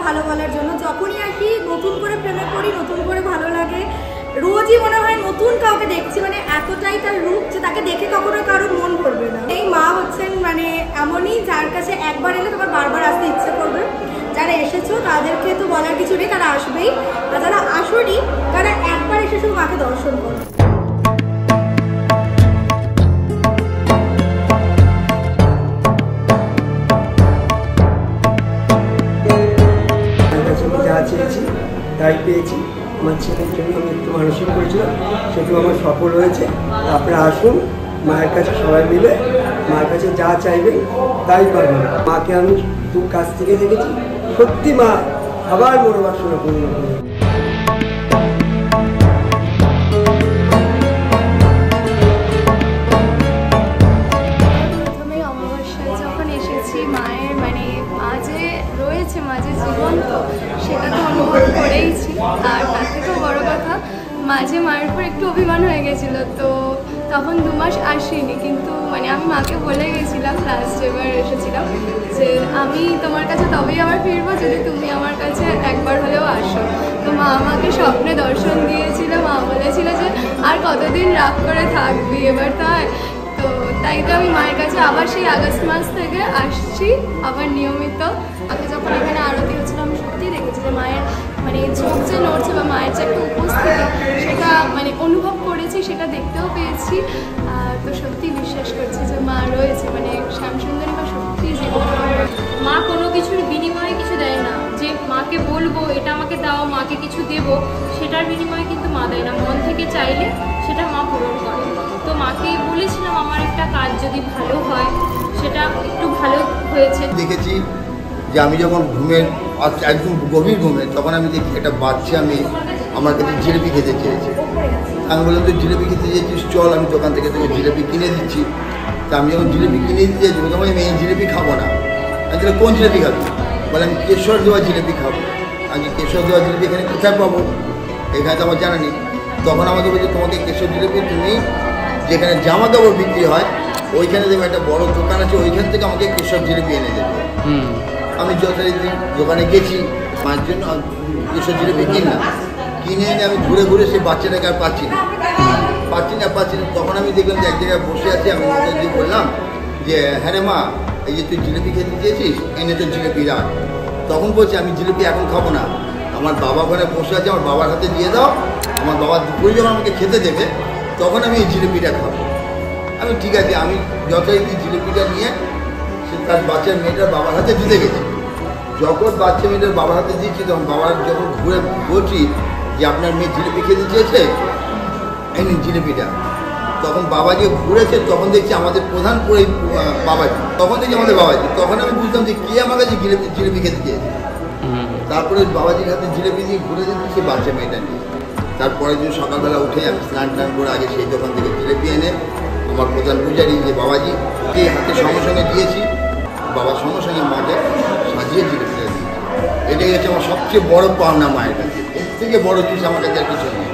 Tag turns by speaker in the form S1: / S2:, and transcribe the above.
S1: ভালো বলার জন্য। যখনই আর কি নতুন করে প্রেমে পড়ি, নতুন করে ভালো লাগে, রোজই মনে হয় নতুন কাউকে দেখছি, মানে এতটাই তার রূপ যে তাকে দেখে কখনো কারোর মন ভরবে না। এই মা হচ্ছেন মানে এমনই, যার কাছে একবার এলে তোমার বারবার আসতে ইচ্ছে করবে। যারা এসেছো তাদেরকে তো বলার কিছু নেই, তারা আসবেই, আর যারা আসোনি তারা একবার এসে শুধু মাকে দর্শন করো।
S2: যা চেয়েছি তাই পেয়েছি। আমার ছেলের জন্য আমি একটু মানসিক করেছিলাম, সেটু আমার সফল হয়েছে। আপনারা আসুন মায়ের কাছে, সবাই মিলে মায়ের কাছে যা চাইবেন তাই পাবেন। মাকে আমি দু কাছ থেকে দেখেছি, সত্যি মা আবার মনোবাসনা পূর্ণ করে।
S1: প্রথমে অমাবস্যায় যখন এসেছি, মায়ের মানে মা যে রয়েছে, মা যে জীবন্ত, সেটা তো অনুভব করেইছি। আর তার থেকেও বড় কথা, মাঝে মায়ের উপর একটু অভিমান হয়ে গেছিলো, তো তখন 2 মাস আসিনি। কিন্তু মানে আমি মাকে বলে গেছিলাম লাস্ট এবার এসেছিলাম যে আমি তোমার কাছে তবেই আবার ফিরবো যদি তুমি আমার কাছে একবার হলেও আসো। তো মা আমাকে স্বপ্নে দর্শন দিয়েছিল, মা বলেছিল যে আর কতদিন রাগ করে থাকবি, এবার তাই তো আমি মায়ের কাছে আবার সেই আগস্ট মাস থেকে আসছি আবার নিয়মিত। আগে যখন এখানে আরতি হচ্ছিল, আমি সত্যিই দেখেছি যে মায়ের মানে চোখ যে নড়ছে বা মায়ের যে একটা উপস্থিতি, সেটা মানে অনুভব করেছি, সেটা দেখতেও পেয়েছি। তো সত্যি বিশ্বাস করছি যে মা রয়েছে, মানে শ্যামসুন্দরী মা সত্যি জীবন।
S3: মা কোনো কিছুর বিনিময়ে কিছু দেয় না, যে মাকে বলবো এটা আমাকে দাও, মাকে কিছু দেবো, সেটার বিনিময়ে কিন্তু মা দেয় না। মন থেকে চাইলে সেটা মা পূরণ করে। তো মাকে বলেছিলাম আমার একটা কাজ যদি ভালো হয়, সেটা একটু ভালো হয়েছে।
S4: দেখেছি যে আমি যখন ঘুমের একদম গভীর ঘুমে, তখন আমি দেখি একটা বাচ্চা মেয়ে আমার কাছে জিলিপি খেতে চেয়েছে। আমি বললাম তুই জিলিপি খেতে চেয়েছিস, চল আমি দোকান থেকে তোকে জিলিপি কিনে দিচ্ছি। তা আমি যখন জিলিপি কিনে দিতে চাইছি, তখন আমি এই জিলিপি খাবো না। আমি তাহলে কোন জিলিপি খাবি? বলে আমি কেশর দেওয়া জিলিপি খাবো। আমি কেশর দেওয়া জিলিপি এখানে কোথায় পাবো? এখানে তো আমার জানা নেই। তখন আমাকে বলছে তোমাকে কেশর জিলিপি তুমি যেখানে জামা কাপড় বিক্রি হয় ওইখানে দেবে, একটা বড় দোকান আছে, ওইখান থেকে আমাকে কেশর জিলিপি এনে দেবে। আমি যথারীতি দোকানে গেছি, মায়ের জন্য কেশর জিলিপি কিনলাম। কিনে এনে আমি ঘুরে ঘুরে সেই বাচ্চাটাকে আর পাচ্ছি না। তখন আমি দেখলাম যে এক জায়গায় বসে আছে। আমি মাকে দিয়ে বললাম যে হ্যাঁ রে মা, এই যে তুই জিলিপি খেতে চেয়েছিস, এনে তো জিলিপি রাখ। তখন বলছে আমি জিলিপি এখন খাবো না, আমার বাবা ওখানে বসে আছে, আমার বাবার হাতে দিয়ে দাও। আমার বাবা দুপুরে যখন আমাকে খেতে দেবে তখন আমি এই জিলিপিটা খাবো। আমি ঠিক আছে, আমি যথারীতি জিলিপিটা নিয়ে তার বাচ্চার মেয়েটার বাবার হাতে দিতে গেছি। যখন বাচ্চা মেয়েটার বাবার হাতে দিচ্ছি, তখন বাবার যখন ঘুরে বলছি যে আপনার মেয়ে জিলিপি খেতে চেয়েছে, এই নিন জিলিপিটা। তখন বাবা যে ঘুরেছে, তখন দেখছি আমাদের প্রধান করে বাবাজি, তখন দেখছি আমাদের বাবাজি। তখন আমি বুঝলাম যে কে আমার কাছে জিলিপি খেতে চেয়েছে। তারপরে বাবাজির হাতে জিলিপি দিয়ে ঘুরে দিচ্ছি সে বাচ্চা মেয়েটা নিয়ে। তারপরের দিন সকালবেলা উঠে আমি স্নান টান করে আগে সেই দোকান থেকে জিলিপি এনে আমার প্রধান পূজারি যে বাবাজি, ওকে হাতে সঙ্গে সঙ্গে দিয়েছি। বাবার সঙ্গে সঙ্গে মাকে সাজিয়ে জিলিপিটা দিয়েছি। এটাই হচ্ছে আমার সবচেয়ে বড় পাওনা মায়ের কাছে। এর থেকে বড় জিনিস আমার কাছে আর কিছু নেই।